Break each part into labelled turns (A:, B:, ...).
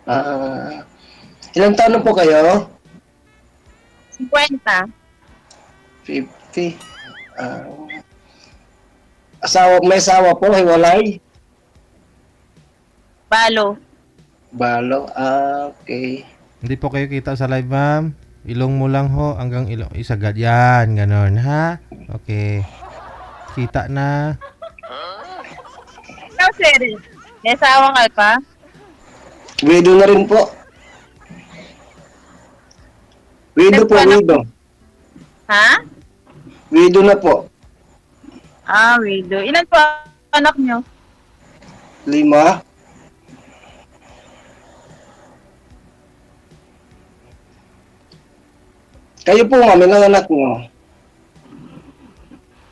A: Ah, ilang taon na po kayo?
B: 50.
A: 50. Ah, may asawa po, hiwalay?
B: Balo.
A: Balo, okay.
C: Hindi po kayo kita sa live, ma'am. Ilong mo lang ho, hanggang ilong. Isagad yan, ganon, ha? Okay. Kita na.
B: Ikaw, sir. May asawa ka pa?
A: Widow na rin po. Widow po,
B: Nagpanak-
A: widow.
B: Ha?
A: Widow na po.
B: Widow. Ilan po anak nyo?
A: 5. Kayo po, ma'am, ilang anak nyo?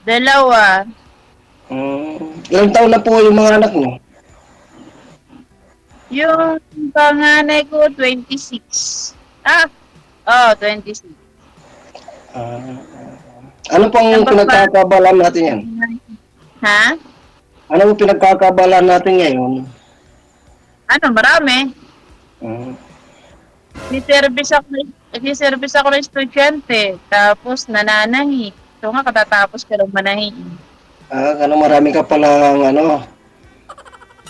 B: 2.
A: Ilang taon na po yung mga anak nyo?
B: Yung panganay ko, 26. 26.
A: Ah, ano pong
B: Ang baba-
A: pinagkakabalan natin yan?
B: Ha?
A: Ano pong pinagkakabalan natin ngayon?
B: Ano, marami.
A: Ah,
B: Nag-service ako ng estudyante. Tapos nananahi. So nga, katatapos ka lang manahi.
A: marami ka palang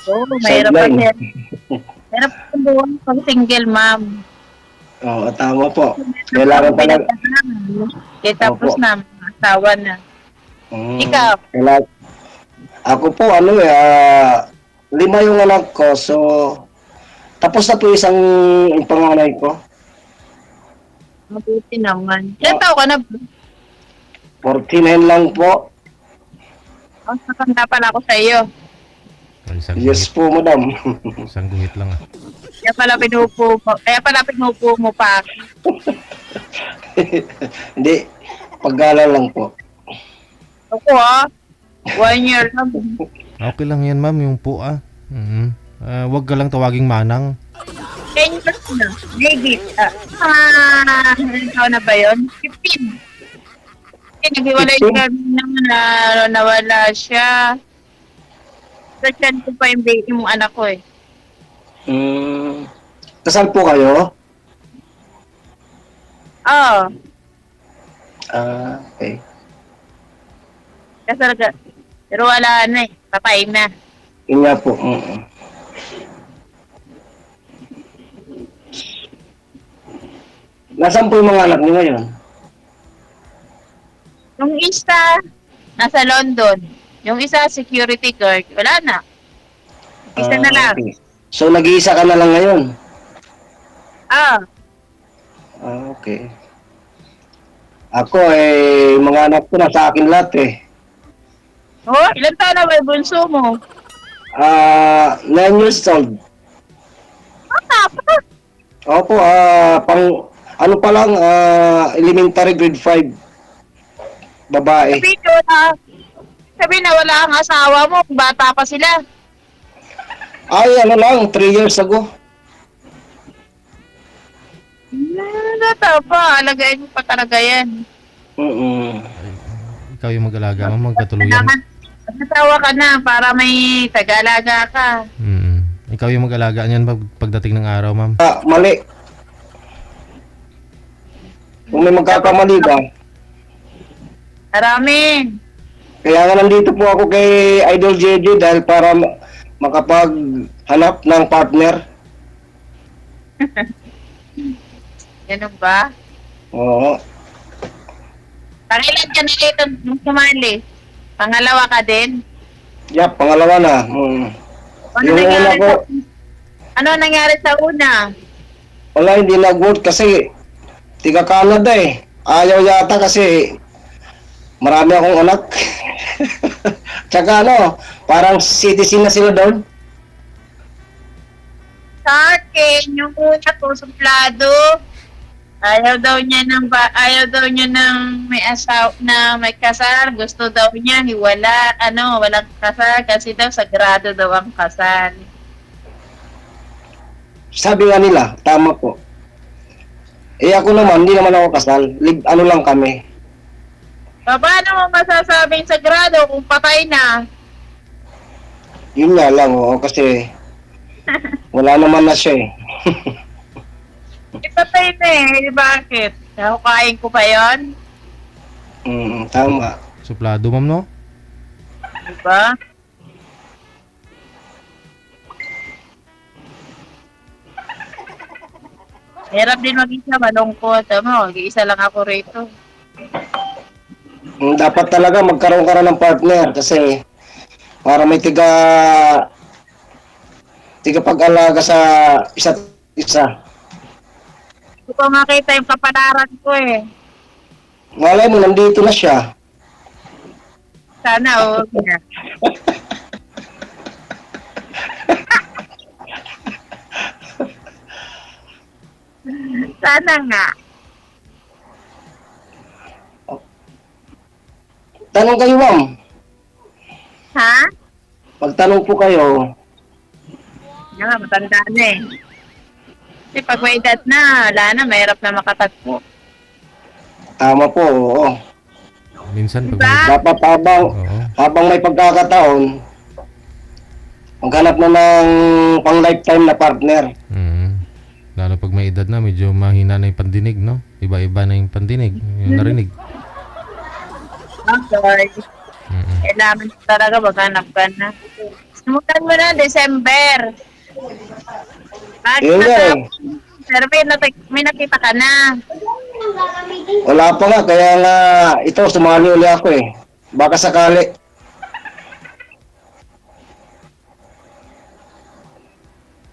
B: Oo, mahirap pa
A: sideline.
B: siya. Mahirap pa buwan pag single mom.
A: Oo, tama po. Kailangan pala.
B: Tapos
A: Opo.
B: na, asawa na. Ikaw?
A: Ako po, 5 yung anak ko. So, tapos na po yung panganay ko.
B: Mabuti naman. Ilan tao ka na?
A: 49 lang po.
B: Nakanda pala ako sa iyo.
C: Isang
A: Yes
C: guhit.
A: po, madam.
C: Isang guhit lang, ah.
B: Kaya pala pinupo mo pa.
A: Hindi, paggala lang po.
B: Ako 1 year lang.
C: Okay lang yan, ma'am, yung po, ah. Wag ka lang tawaging manang.
B: 10 years na. Maybe. Ilan taon na ba yun? 15. Naghiwalay
A: 15?
B: kami naman na nawala siya. Sa tiyan ko pa yung anak ko eh.
A: Kasal po kayo?
B: Oo.
A: Okay.
B: Kasal ka. Pero wala na eh. Patay na.
A: Yun nga po. Nasaan po yung mga anak niyo ngayon?
B: Yung isa, nasa London. Yung isa, security guard. Wala na. Isa na lang.
A: Okay. So, nag-iisa ka na lang ngayon?
B: Ah,
A: Okay. Ako mga anak ko nasa akin lahat eh.
B: ilan taon na ba yung bunso mo?
A: 9 years old.
B: Pa.
A: Opo, pa lang, elementary grade 5. Babae.
B: Sabi na wala ang asawa mo, bata pa sila.
A: Ay, 3 years ago.
B: Bata pa, alagayin mo pa talaga yan.
C: Ikaw yung mag-alaga, ma'am, magkatuluyan.
B: Kailangan, natawa ka na para may tagalaga ka.
C: Ikaw yung mag-alaga niyan pagdating ng araw, ma'am.
A: Mali. Kung may magkakamali ba?
B: Marami.
A: Kaya nga nandito po ako kay Idol JJ dahil para makapaghanap ng partner.
B: Ganun ba?
A: Oo.
B: Pangilan ka na dito nung sumali. Pangalawa ka din.
A: Yap, pangalawa na.
B: Ano
A: Yung
B: nangyari
A: una ko,
B: ano nangyari sa una?
A: wala, hindi nag-vote kasi tiga Canada eh. Ayaw yata kasi marami akong anak. Tsaka parang citizen na sila doon.
B: Sa akin, yung una ko, suplado. Ayaw daw niya ng may asawa na may kasal. Gusto daw niya walang kasal kasi daw sagrado daw ang kasal.
A: Sabi nga nila, tama po. Ako naman, hindi naman ako kasal. Lang kami.
B: Paano mo masasabing sagrado kung patay na?
A: Yun nga lang, kasi Wala naman na siya eh.
B: Ipatay na eh. Bakit? Nakukain ko pa yon,
A: Tama.
C: Suplado, ma'am, no?
B: diba? Hirap din mag-isa, malungkot. Tama, mag-isa lang ako rito.
A: Dapat talaga magkaroon ka ng partner kasi para may tiga pag-alaga sa isa't isa.
B: Hindi ko makita yung kapalaran ko eh.
A: Malay mo, nandito na siya.
B: Sana, oo. Sana nga.
A: Tanong kayo, ma'am.
B: Ha?
A: Pagtanong po kayo,
B: Yan nga, matanda na eh. Kasi pag may edad na, wala na, mahirap na makatagpo.
A: tama po, oo.
C: Minsan pag
B: Diba?
C: may...
A: Dapat
C: Oo.
A: habang may pagkakataon, maghanap na ng pang lifetime na partner.
C: Lalo pag may edad na, medyo mahina na yung pandinig, no? Iba-iba na yung pandinig, yung narinig.
B: Okay. Kailangan talaga maghanap ka na. Simulan mo na, December.
A: Yun nga eh.
B: Pero may nakita ka na.
A: Wala pa nga, kaya nga ito, sumali uli ako eh. Baka sakali.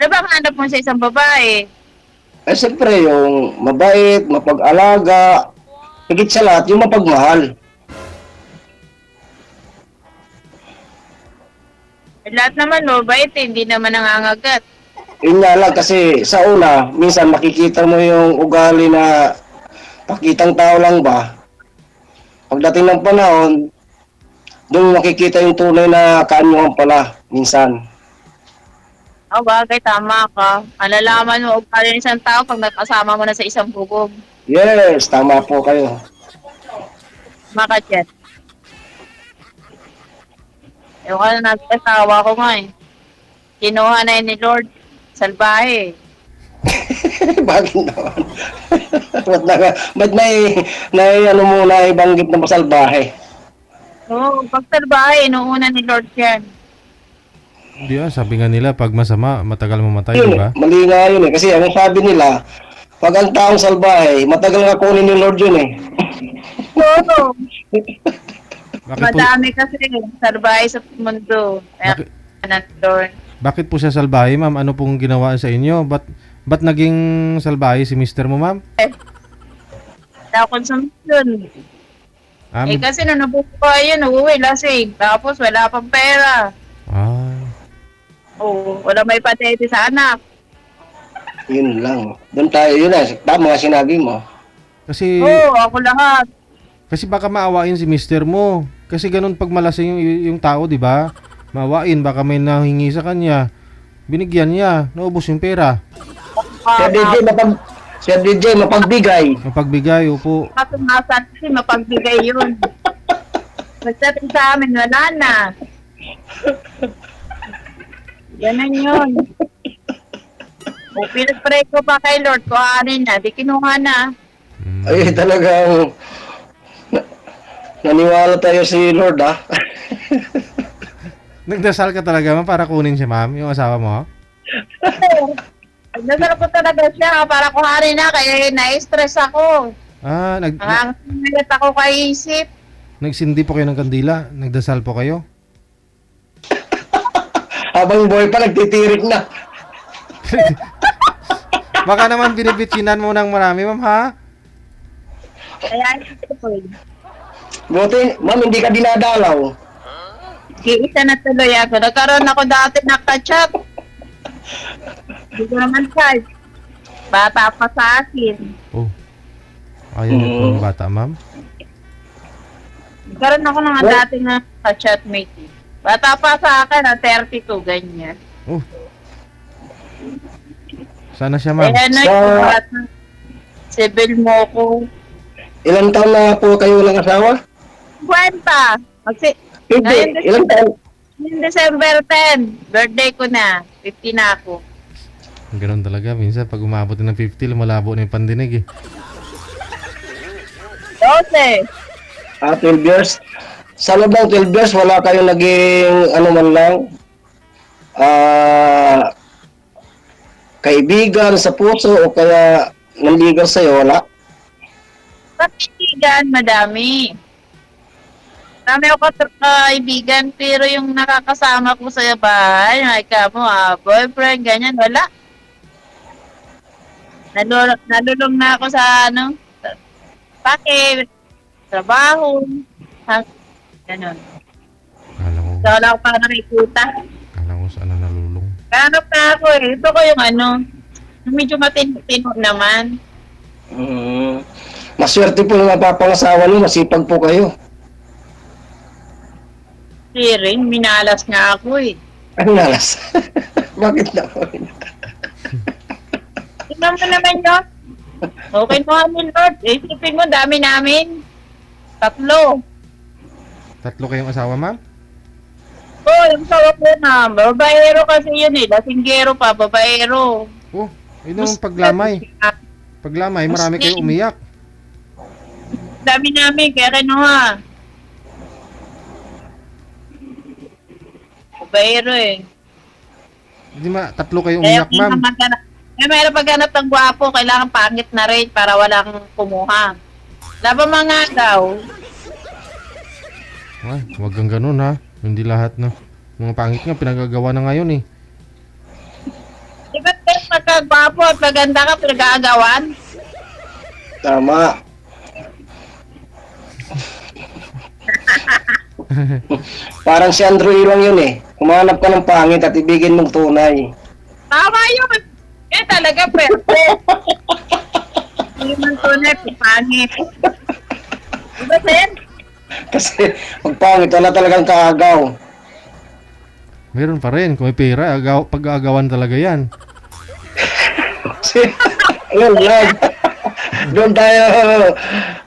B: Ano ba ang hanap mo sa isang babae?
A: Eh siyempre, yung mabait, mapag-alaga, higit sa lahat, yung mapagmahal.
B: Lahat naman mabait, hindi naman nangangagat.
A: Yun nga lang kasi sa una, minsan makikita mo yung ugali na pakitang tao lang ba. Pagdating ng panahon, doon makikita yung tunay na kaanyuhan pala, minsan.
B: Bagay, tama ka. Alalaman mo ugali ng isang tao pag nagkasama mo na sa isang bubog.
A: Yes, tama po kayo.
B: Makachat. Yung na nag-asawa ko nga eh. Kinuha na yun ni Lord. Salbahe.
A: Bakit naman? Ba't may ano muna ibanggit na masalbahe?
B: Oo, pag salbahe, inuuna ni Lord yan.
C: Hindi sabi nga nila, pag masama, matagal mamatay,
A: Yun
C: di ba?
A: mali nga yun eh. Kasi ang sabi nila, pag ang taong salbahe, matagal nga kunin ni Lord yun eh.
B: Oo.
C: Bakit po,
B: Madami kasi salbahe sa mundo. Kaya
C: Bakit?
B: ng Lord.
C: bakit po siya salbahe, ma'am? Ano pong ginawa sa inyo? Ba't naging salbahe si mister mo, ma'am?
B: Na consumption.
C: Ah,
B: Kasi nung nabubuhay yun, uuwi lasing. Tapos wala pang pera. Oo, wala may patete sa anak.
A: Yun lang. Doon tayo, yun na. Tama nga sinabi mo.
C: kasi
B: Oo, ako lahat.
C: kasi baka maawain si mister mo. Kasi ganun pag malasing yung tao, di ba? Maawain, baka may nahingi sa kanya. Binigyan niya, naubos yung pera.
A: Siya DJ, mapagbigay.
C: Mapagbigay, upo.
B: Katumasan kasi mapagbigay yun. Pagdating sa amin, wala na. Ganun yun. O, pinag-pray ko pa kay Lord, kuhanin na, di kinuha na.
A: Ay, talagang naniwala tayo si Lord, ah.
C: Nagdasal ka talaga, ma'am, para kunin siya, ma'am, yung asawa mo?
B: Nagdasal ko talaga siya para kuhanin na, kaya na-stress ako. Nangangalit ako kaisip.
C: Nagsindi po kayo ng kandila? Nagdasal po kayo?
A: Habang boy pa, nagtitirik na.
C: Baka naman binibitsinan mo ng marami, ma'am, ha?
B: Kaya ito po.
A: Buti, ma'am, hindi ka dinadalaw.
B: Isa na tuloy ako. Nagkaroon ako dati nakachat. Hindi ko naman charge. Bata pa sa akin.
C: Oh. Ayaw niyo po ng bata, ma'am?
B: Nagkaroon ako ng dati na ka-chatmate. Bata pa sa akin, 32, ganyan.
C: Oh. Sana siya, ma'am.
B: Eh, ano yung bata? Sibil mo ko.
A: Ilang taon na po kayo walang asawa?
B: Kwenta.
A: Hindi, ilang taon?
B: Yung December 10, birthday ko na. 50 na ako.
C: Ganun talaga. Minsan, pag umabot na ng 50, lumalabo na yung pandinig eh.
B: 12.
A: 12 years. Sa loob ng 12 years, wala kayong naging, ano man lang, kaibigan sa puso o kaya nanligaw sa'yo, wala?
B: Kaibigan, madami. Dami ako kaibigan, pero yung nakakasama ko sa bahay, ay kamo, boyfriend, ganyan, wala. Nalulong na ako sa pake, trabaho, ganun.
C: Kala ko,
B: So, wala ko pa nakikita.
C: kala ko saan na nalulong.
B: Hanap na ako eh. Ito ko yung yung medyo matino naman.
A: Maswerte po yung mapapangasawa niyo, masipag po kayo.
B: Si rin, minalas nga ako eh.
A: Ano nalas? Bakit naman?
B: Tingnan mo naman yun. Okay mo kami, Lord. Isipin mo, dami namin. 3.
C: 3 kayong asawa, ma'am?
B: Oh, yung sawa ko na. Babaero kasi yun eh. Lasinggero pa, babaero.
C: Oh, yun yung paglamay. Paglamay, marami kayong umiyak.
B: Dami namin, kaya kinuha. Babaero eh.
C: Hindi 3 kayong umiyak, ma'am.
B: Kaya mayroon paghanap ng gwapo, kailangan pangit na rin para walang kumuha. Laba mga daw.
C: Ay, wag kang ganun ha. Hindi lahat na. Mga pangit nga, pinagagawa na ngayon eh.
B: Di ba pagkagwapo at maganda ka, pinag-aagawan?
A: Tama. Parang si Andrew Irong yun eh. Kumanap ka ng pangit at ibigin mong tunay.
B: Tama yun. Eh talaga, perfect. Hindi man tunay, pangit. Diba, Sen?
A: Kasi pag pangit, wala talagang kaagaw.
C: Meron pa rin. Kung may pera, pag-aagawan talaga yan.
A: Yun lang. Doon tayo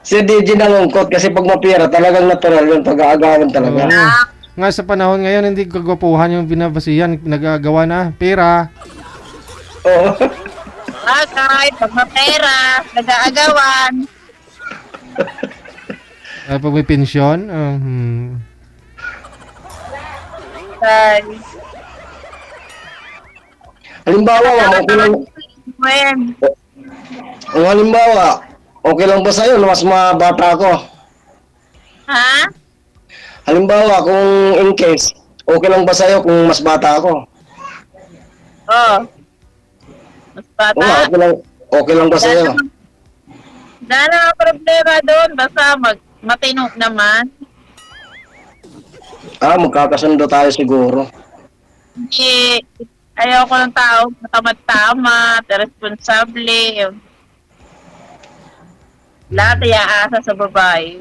A: si DJ nangungkot kasi pag mapira talagang natural yun, pag-aagawan talaga.
C: Oo. Nga sa panahon ngayon, hindi kagwapuhan yung binabasihan. Nag-aagawan na. Pera.
A: Oo.
B: Bagay, pag mapera, nag-aagawan.
C: Pag may pensyon,
B: Ay,
A: Halimbawa, okay lang,
B: Wen.
A: kung halimbawa, okay lang ba sa'yo na mas mabata ako?
B: Ha?
A: Halimbawa, kung in case, okay lang ba sa'yo kung mas bata ako?
B: Oh. Mas
A: Oo,
B: bata.
A: okay lang ba sa'yo?
B: Wala na problema doon. Basta matino naman.
A: Magkakasundo tayo siguro.
B: Hindi. Ayaw ko ng tao tamad-tama, responsable. Lahat ay aasa sa babae.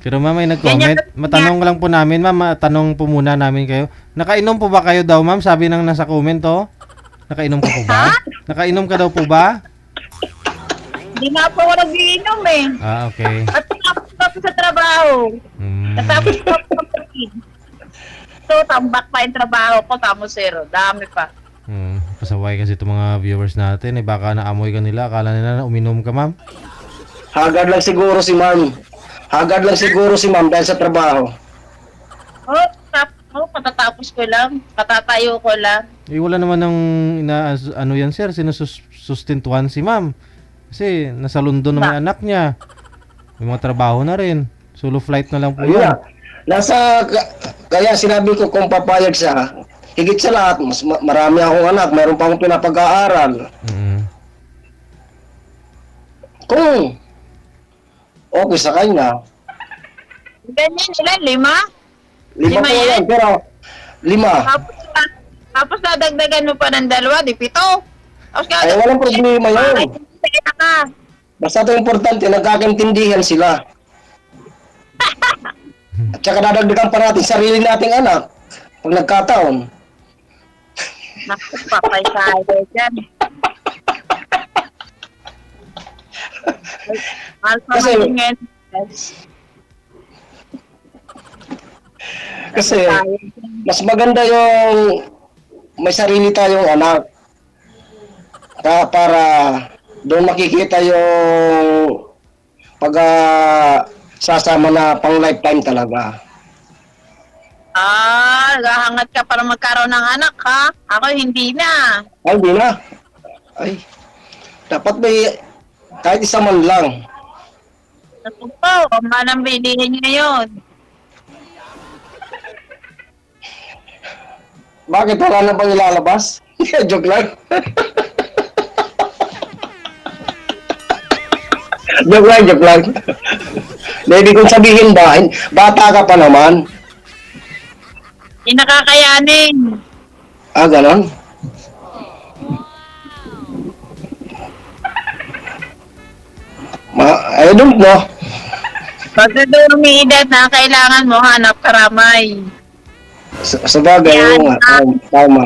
C: pero ma'am may nag-comment. Matanong lang po namin, ma'am. Matanong po muna namin kayo. Nakainom po ba kayo daw, ma'am? Sabi ng nasa comment, oh. Nakainom ka po ba? Nakainom ka daw po ba?
B: Hindi na po ako nag-iinom eh.
C: Okay.
B: At tapos sa trabaho. Tapos ko So, tambak pa yung trabaho ko, tamo zero. Dami pa.
C: Pasaway kasi itong mga viewers natin. Eh, baka naamoy ka nila. Akala nila na uminom ka, ma'am.
A: Hagad lang siguro si ma'am. Hagad lang siguro si ma'am dahil sa trabaho.
B: Patatapos ko lang. Patatayo ko lang.
C: Eh, wala naman ng ano yan, sir. Sinusustentuhan si ma'am. Kasi nasa London na may anak niya. May mga trabaho na rin. Solo flight na lang po
A: Ayun
C: yan.
A: na. Kaya sinabi ko kung papayag siya, higit sa lahat, marami akong anak, mayroon pa akong pinapag-aaral. Kung okay sa kanya.
B: Ganyan nila, 5.
A: 5 po yan, pero 5.
B: Tapos dadagdagan mo pa ng 2, di 7.
A: Ay, walang problema yun. Basta ito importante, nagkakaintindihan sila. At saka dadagdagan pa natin sarili nating anak pag nagkataon.
B: Naku, papay tayo dyan.
A: Kasi mas maganda yung may sarili tayong anak. Para doon makikita yung pag sasama na pang lifetime talaga.
B: Naghahangat ka para magkaroon ng anak, ha? Ako hindi na.
A: Ay, di na. Ay, dapat may kahit isa man lang.
B: Naku po, manang bilihin niyo yun.
A: Bakit wala na bang ilalabas? Joke lang. Joke lang. Ibig kong sabihin ba, bata ka pa naman.
B: Hindi nakakayanin.
A: Ganon. I don't know.
B: Pag umiidad na, kailangan mo hanap karamay.
A: Sa bagay,
B: Yan.
A: oo nga, tama.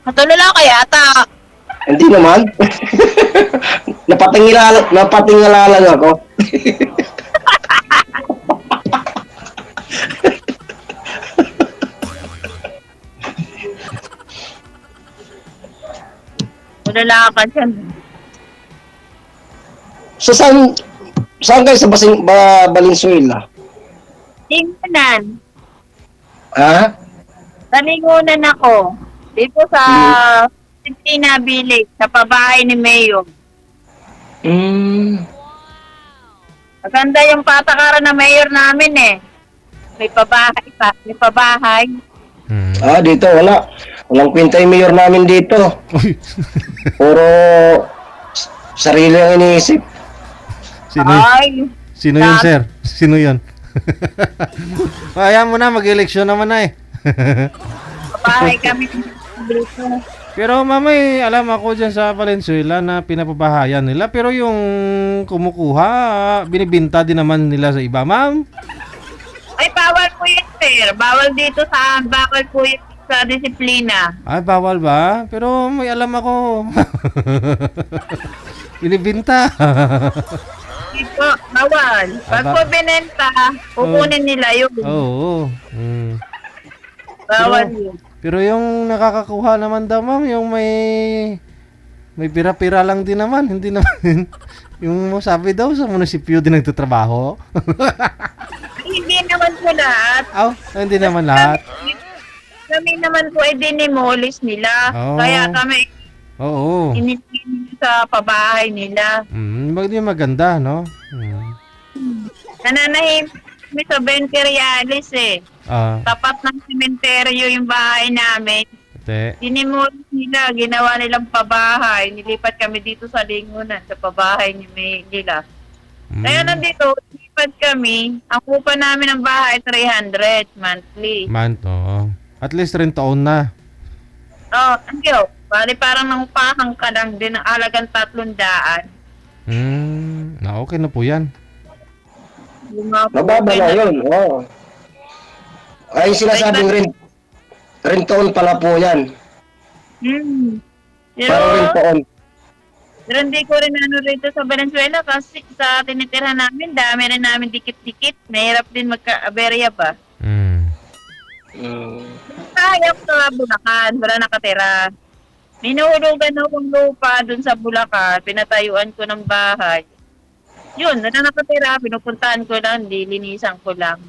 B: Natulala ka yata.
A: Hindi naman. Napatingala lang ako.
B: Tulala ka dyan.
A: So saan kayo sa Valenzuela?
B: Tingnan.
A: Ha?
B: Talingunan ako. Dito sa Cristina Village, sa pabahay ni Mayo. Maganda yung patakaran na mayor namin eh. May pabahay pa. May pabahay.
A: Dito wala. Walang kwenta yung mayor namin dito.
C: Uy.
A: Puro sarili ang iniisip.
B: Ay,
C: Sino yun, sir? Sino yun? Ayan mo na, mag-eleksyon naman na eh.
B: pabahay kami dito.
C: Pero mamay, alam ako dyan sa Valenzuela na pinapabahayan nila. Pero yung kumukuha, binibinta din naman nila sa iba, ma'am.
B: Ay, bawal po yun, sir. Bawal dito bawal po yun sa disiplina.
C: Ay, bawal ba? Pero may alam ako. Binibinta.
B: Dito, bawal. Pag
C: Aba.
B: po binenta, kukunin nila yun.
C: Oo.
B: Bawal yun.
C: Pero yung nakakakuha naman daw, ma'am, yung may pira-pira lang din naman, hindi naman yung sabi daw sa munisipyo din nagtatrabaho.
B: Ay, hindi naman po lahat.
C: Hindi naman lahat.
B: Kami naman po ay dinimolis nila.
C: Oo.
B: Kaya kami
C: Oo.
B: initin sa pabahay nila.
C: Maganda, no?
B: Nananahimik kami sa 20 reales eh. Tapat ng sementeryo yung bahay namin. Dinimolis nila, ginawa nilang pabahay. Nilipat kami dito sa Lingunan, sa pabahay nila. Kaya nandito, nilipat kami. Ang upa namin ng bahay, 300 monthly.
C: Oo. At least rin taon na.
B: Ano? Bali parang nangupahan ka lang din ng alagang 300.
C: Okay na po yan.
A: Mababa na yun. Oo. Ay, sinasabing rin taon pala po yan. Parang rin taon.
B: Pero hindi ko rin rito sa Valenzuela kasi sa tinitirhan namin, dami rin namin dikit-dikit. Mahirap din magka-aberya ba? Sayang sa Bulacan, wala nakatira. Minuhulugan akong lupa dun sa Bulacan, pinatayuan ko ng bahay. Yun, wala nakatira, pinupuntahan ko lang, dilinisan ko lang.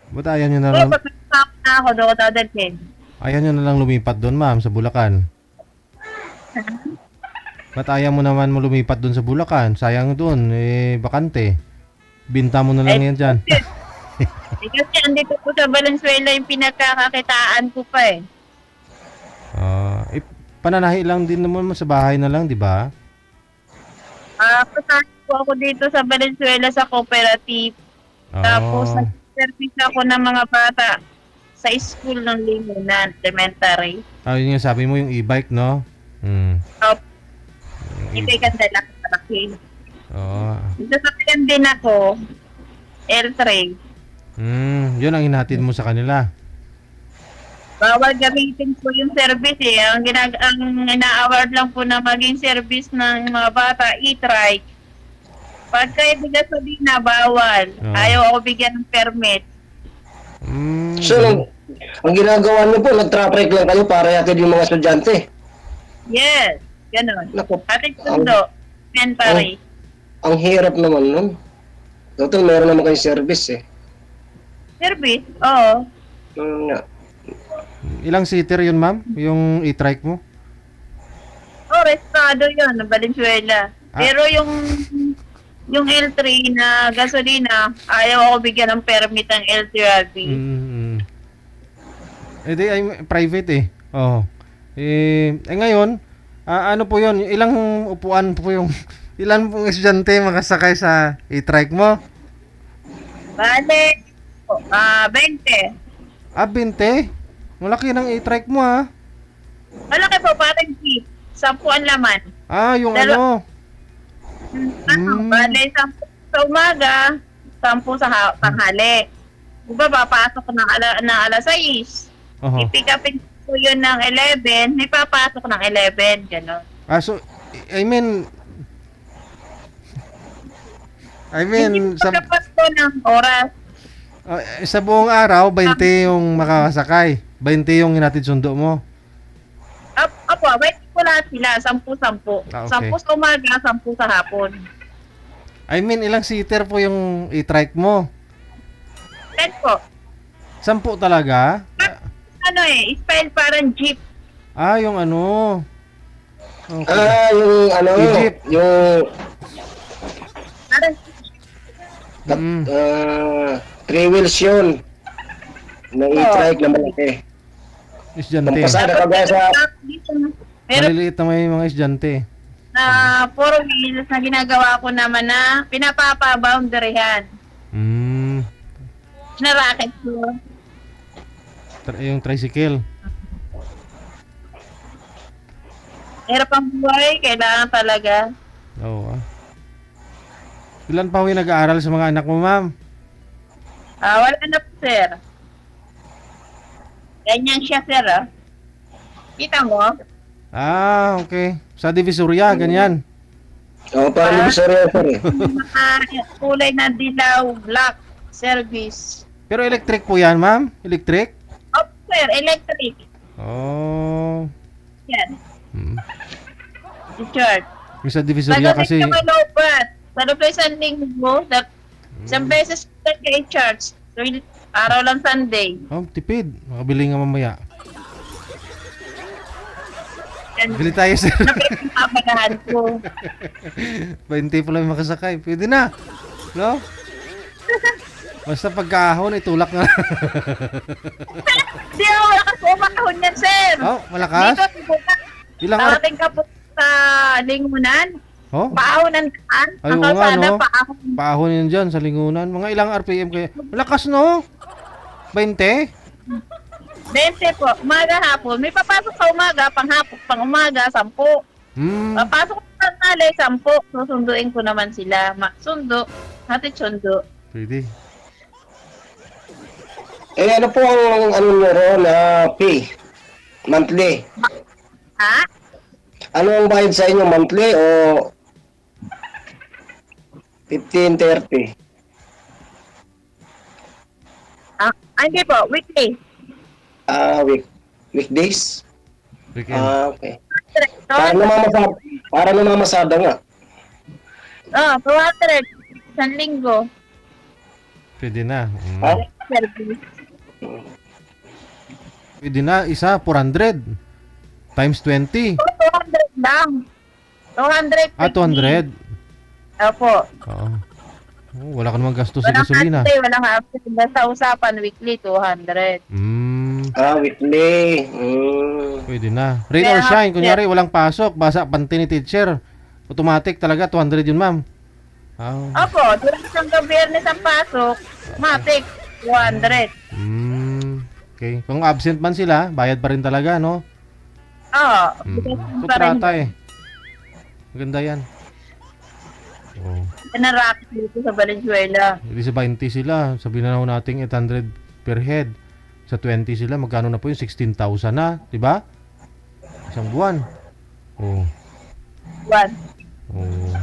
C: Ba't ayaw nyo na
B: So,
C: lang,
B: pag nakasama na ako, doon ko dadalhin.
C: ayaw nyo na lang lumipat doon, ma'am, sa Bulacan? Ba't ayaw mo naman mo lumipat doon sa Bulacan? Sayang doon, bakante. Binta mo na lang yan dyan.
B: Kasi andito po sa Valenzuela yung pinagkakakitaan ko pa eh.
C: Pananahi lang din naman sa bahay na lang, di ba?
B: Kasama po ako dito sa Valenzuela sa cooperative. Tapos nag-service ako ng mga bata sa school ng Lingunan, elementary.
C: Yun yung sabi mo, yung e-bike, no?
B: Ikay ganda lang sa laki. Dito sa din ako, L3.
C: Yun ang hinatid mo sa kanila.
B: Bawal gamitin po yung service eh. Ang ina-award lang po na maging service ng mga bata, e-trike. Pagka ibig sabihin na bawal, ayaw ako bigyan ng permit.
A: So, ang ginagawa niyo po, nag-traffic lang kayo para yatid yung mga estudyante.
B: Yes, ganun.
A: Naku,
B: Ating sundo, mentary.
A: ang hirap naman nun. Total, meron naman kayong service eh.
B: Service, oo.
A: Nga.
C: Ilang seater yun, ma'am? Yung e-trike mo?
B: Oh, restado yun, ng Valenzuela. Pero yung L3 na gasolina, ayaw ako bigyan ng permit ng L3RB.
C: Eh di ay private eh. Oo. Ngayon, ano po 'yon? Ilang upuan po yung ilan pong estudyante makasakay sa e-trike mo?
B: Bale, 20.
C: 20? Malaki ng e-trike mo ha.
B: Malaki po, parang jeep. 10 ang laman.
C: Yung
B: Pero-
C: ano?
B: Bale, 10 sa umaga, 10 sa tanghali. Diba, papasok ng alas 6.
C: Oho.
B: I-pick upin ko yun ng 11, may papasok ng 11, gano'n.
C: So I mean
B: Hindi
C: sa
B: pagkapas ko ng oras.
C: sa buong araw 20 yung makakasakay. 20 yung hinatid sundo mo.
B: Apo, wait ko lahat sila, 10-10.
C: Okay.
B: 10 sa umaga, 10 sa hapon.
C: I mean ilang seater po yung e-trike mo?
B: 10 po.
C: 10 talaga?
B: Ano spell parang jeep.
C: Yung ano. Okay.
A: Yung ano,
C: Egypt.
A: yung
B: Parang
C: Mm.
A: 3 wheels yun. Na e-trike na malaki.
C: Estudyante.
A: Pampasada ka gaya sa...
B: Meron
C: Maliliit na may mga estudyante.
B: na 4 wheels na ginagawa ko naman na pinapapa-boundaryhan. Na racket ko.
C: Yung tricycle.
B: Hirap ang buhay, kailangan talaga.
C: Oo. Ilan pa ho yung nag-aaral sa mga anak mo, ma'am?
B: Wala na po, sir. Ganyan siya, sir, Kita mo?
C: Okay. Sa Divisoria, ganyan.
A: parang sorry, sorry.
B: Kulay na dilaw, black, service.
C: Pero electric po yan, ma'am? Electric?
B: Sir, electric.
C: Oh.
B: Yan,
C: Hmm.
B: Richard.
C: Yung sa Divisoria kasi...
B: Sa Malobat. Sa Lupay San Linggo, isang beses ka i-charge. So, araw lang Sunday.
C: tipid. Makabili nga mamaya.
B: Yan,
C: Bili tayo, sir.
B: napapagahan ko.
C: 20 pa lang makasakay. Pwede na. No? Basta pagkahon, itulak na.
B: Di ako malakas umakahon yan, sir.
C: Malakas?
B: Dito,
C: Ilang
B: darating ka po sa Lingunan. Paahon ng daan.
C: Ay,
B: Ang
C: oo nga,
B: kalsada,
C: no?
B: paahon.
C: Paahon yun dyan sa lingunan. Mga ilang RPM kaya. Malakas, no? 20?
B: 20 po. Umaga hapon. May papasok sa umaga, panghapon, pang umaga, 10. Papasok sa tanghali, 10. Susunduin ko naman sila. Sundo. Hatid sundo.
C: Pwede.
A: Ano po ang ano nyo ron na fee? Monthly?
B: Ha?
A: Ano ang bayad sa inyo? Monthly o 15.30?
B: Hindi po. Weekly.
A: Weekdays?
C: Weekend.
A: Okay. Para namamasada nga.
B: 200. Isang linggo.
C: Pwede na.
B: Service.
C: Pwede na. Isa, 400. Times 20.
B: 200 lang. 200.
C: 200.
B: Opo.
C: Oo. Wala ka namang gastos sa
B: Walang
C: gasolina.
B: monthly, walang half-day. Basta usapan, weekly, 200.
A: Weekly.
C: Pwede na. Rain or shine. Kunyari, walang pasok. Basa panty ni teacher. Automatic talaga. 200 yun, ma'am.
B: Opo, durang isang gabiyernes ang pasok, matik, 200.
C: Okay. Kung absent man sila, bayad pa rin talaga, no?
B: Oo.
C: Kontrata eh. Maganda yan.
B: Pinarak dito sa Valenzuela.
C: Hindi sa 20 sila. Sabihin na natin 800 per head. Sa 20 sila, magkano na po yung 16,000 na, di ba? Isang buwan. Oh.
B: One.
C: Oh.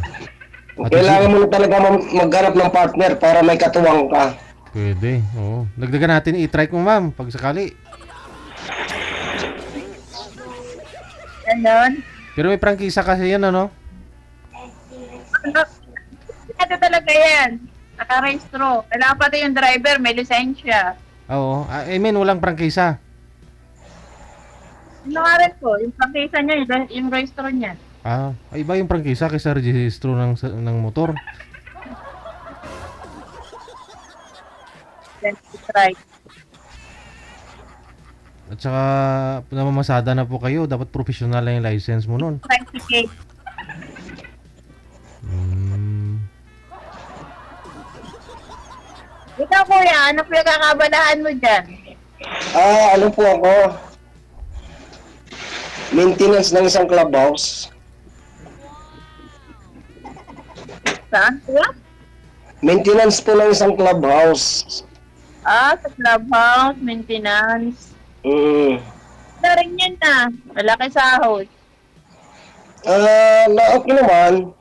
C: At
A: Kailangan mo na talaga maghanap ng partner para may katuwang ka.
C: pwede. Oo. Dagdagan natin i-trike mo, ma'am, pag sakali.
B: Ganon.
C: Pero may prangkisa kasi yan, ano?
B: Ito talaga yan. Nakarehistro. Kailangan pati yung driver, may lisensya.
C: Oo. I mean, walang prangkisa.
B: Ano nga rin po, yung prangkisa niya, yung rehistro niya.
C: Iba yung prangkisa kaysa registro ng motor.
B: Then, try.
C: At saka, namamasada na po kayo. Dapat professional na yung license mo nun.
B: Certificate. Ikaw kuya, ano po yung kakabalahan mo dyan?
A: Ano po ako? Maintenance ng isang clubhouse.
B: Saan kuya?
A: Maintenance po ng isang clubhouse.
B: Sa clubhouse, maintenance. Wala rin yan na. Malaki sahod.
A: Okay naman.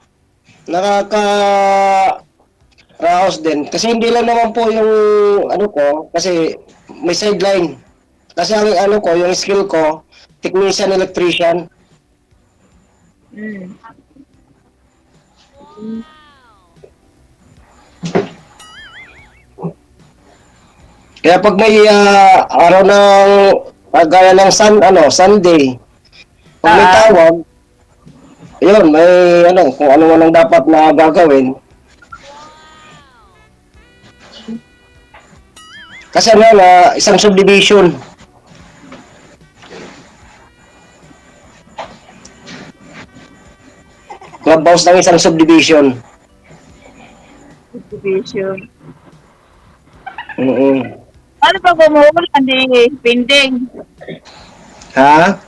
A: Raos din. Kasi hindi lang naman po yung ano ko, kasi may sideline. Kasi ang ano ko, yung skill ko, technician, electrician.
B: Mm.
A: Kaya pag may araw ng gaya ng Sunday, pag may tawag, yun, may kung ano man ang dapat na gagawin. Kasi isang subdivision. Clubhouse ng isang subdivision.
B: Division. Ano pag umuulan, di pending?
A: Ha?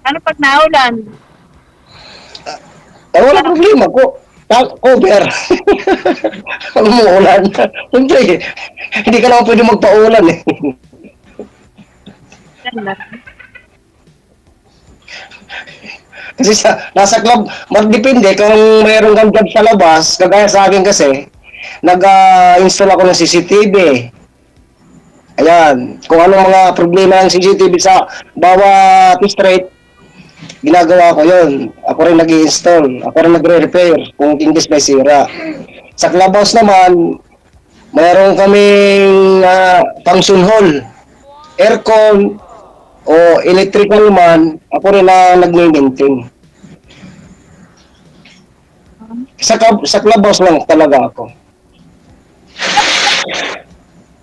B: Ano pag naulan?
A: Wala problema ko. Cover. Pag umuulan. Siyempre, hindi ka naman pwede magpaulan eh.
B: Yan na.
A: Kasi nasa club, magdepende kung mayroon kang job sa labas, kagaya sa akin kasi, nag-install ako ng CCTV. Ayan, kung anong mga problema ng CCTV sa bawat street, ginagawa ko yun. Ako rin nag-i-install, ako rin nagre-repair kung tingis may sira. Sa clubhouse naman, mayroon kaming function hall, aircon, o electrical man, ako rin na nag-maintain. Sa clubhouse lang talaga ako.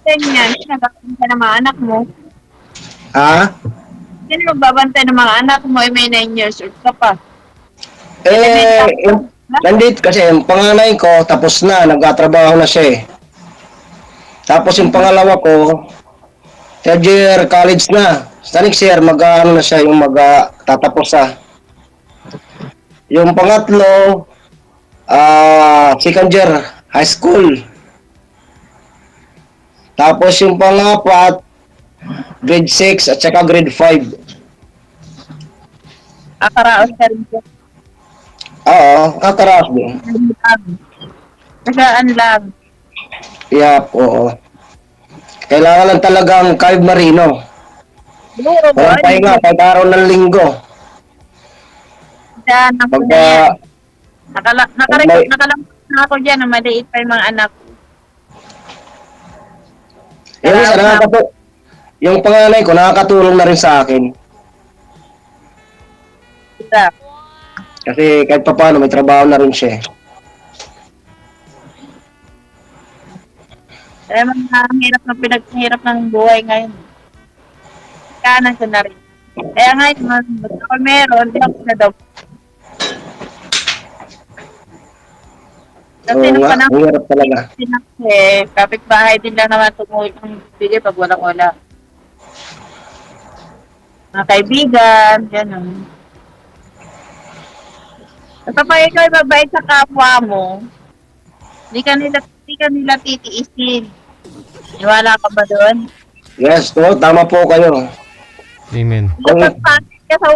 B: Ganyan, nagbabantay ng mga anak mo.
A: Ha?
B: Sino magbabantay ng mga anak mo? May 9 years old ka pa.
A: Nandito kasi yung panganay ko, tapos na, nagtatrabaho na siya eh. Tapos yung pangalawa ko, third year college na. Sa next year, na siya, yung tatapos sa. Yung pangatlo, second year high school. Tapos yung pangapat, grade 6 at saka grade 5.
B: Akaraos ka rin po.
A: Oo, kakaraos din.
B: Nagaan lang.
A: Yep, oo. Kailangan lang talagang Cave Marino. Walang pahinga, kahit araw ng linggo.
B: Diyan, ako na
A: Pagka,
B: yan. Nakalampas na ako dyan, na maliit pa yung mga anak.
A: yung panganay ko, nakakatulong na rin sa akin.
B: Hirap.
A: Kasi kahit pa paano, may trabaho na rin siya.
B: Kaya hirap ng buhay ngayon. Kanan ko na rin. Kaya ngayon, ako meron, di ako na daw. Kasi
A: Oo
B: nung
A: nga,
B: panahon,
A: hirap talaga.
B: kapitbahay din lang naman tumuwi ng bigay pag walang-wala. Mga kaibigan, gano'n. At kapag ikaw ay mabait sa kapwa mo, di ka nila titiisin. Iwala ka ba doon?
A: Yes, no, tama po kayo.
C: Amen.
B: Kapag pangit ka sa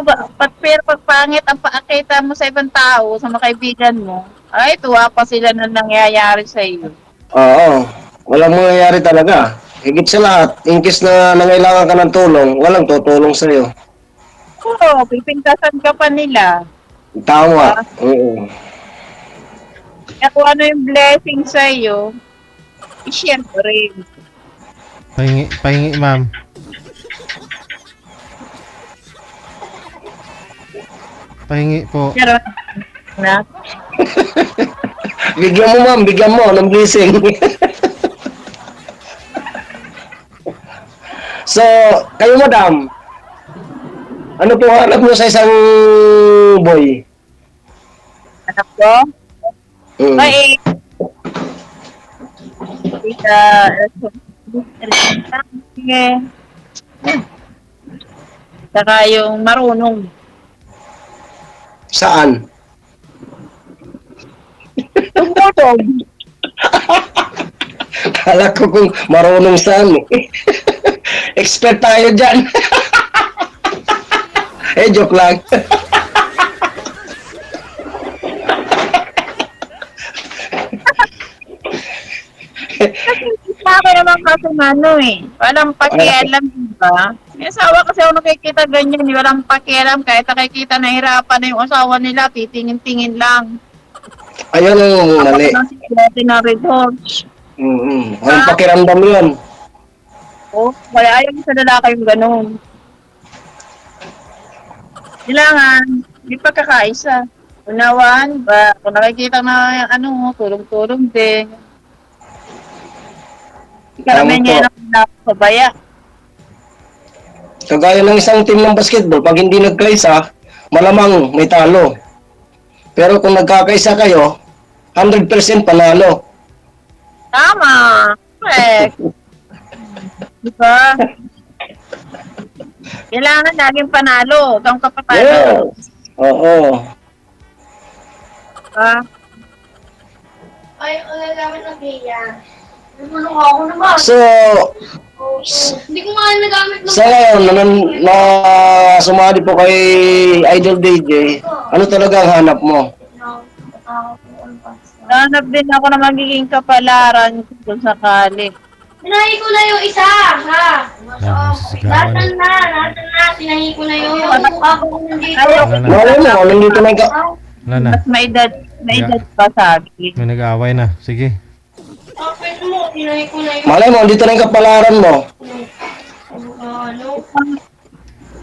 B: pero pag pangit ang paakita mo sa ibang tao, sa mga kaibigan mo, ay tuwa pa sila na nangyayari sa iyo.
A: Oo, walang mangyayari talaga. Higit sa lahat, in case na nangailangan ka ng tulong, walang tutulong sa'yo.
B: Oo, pipintasan ka pa nila.
A: Tama. Oo.
B: Kaya kung ano yung blessing sa iyo, i-share mo rin.
C: Pahingi, ma'am. Pahingi po.
B: Pero, na,
A: Bigyan mo ma'am, bigyan mo ng blessing. So, kayo madam, ano po hanap mo sa isang boy?
B: anak ko,
A: Mm.
B: ay, saka yung marunong.
A: Saan?
B: Tumutog.
A: Kala ko kung marunong saan eh. Expert tayo dyan. Joke lang.
B: Sa akin naman kasi ano eh, walang pakialam, diba? May asawa kasi ako nakikita ganyan, walang pakialam, kahit nakikita nahirapan na yung asawa nila, titingin-tingin lang.
A: Ayun ang mali.
B: Ako si na reports.
A: Walang pakiramdam yun.
B: Oh, kaya ayaw sa lalaki yung ganun. Kailangan, may pagkakaisa. Unawaan ba, kung nakikita na ano, tulong-tulong din. Karamihan
A: Tama
B: niya
A: po.
B: na nakakabaya.
A: Kagaya ng isang team ng basketball, pag hindi nagkaisa, malamang may talo. Pero kung nagkakaisa kayo, 100% panalo.
B: Tama. Correct. Diba? Kailangan laging panalo. Kung kapatalo.
A: Yes. Oo.
B: Diba?
D: Ay, ang gagamit ng kaya. Nagulong ako naman.
A: So,
D: Hindi ko nga nagamit ng
A: sa ngayon, na sumali po kay Idol DJ, ano talaga ang hanap mo?
B: Hanap din ako na magiging kapalaran kung sakali.
D: Tinahi ko na yung isa, ha?
C: Sisigawan.
D: Lahat na, tinahi ko na yung ako nandito.
C: Wala na.
A: Malay mo, nandito na ka.
C: Wala na.
B: Mas may edad pa sabi.
C: May nag-aaway na. Sige.
D: Bakit mo, tinahi ko na yung
A: Malay mo, nandito na yung kapalaran mo.
D: ano?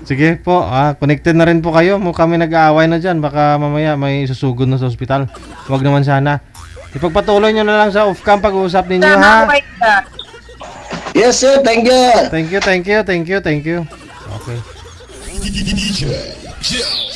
C: Sige po. Connected na rin po kayo. Mukhang kami nag-aaway na dyan. Baka mamaya may susugod na sa ospital. Huwag naman sana. Ipagpatuloy nyo na lang sa off-cam pag-uusap ninyo, ha?
B: Tama ko ka.
A: Yes sir, thank you.
C: Thank you. Okay.
E: DJ Joe.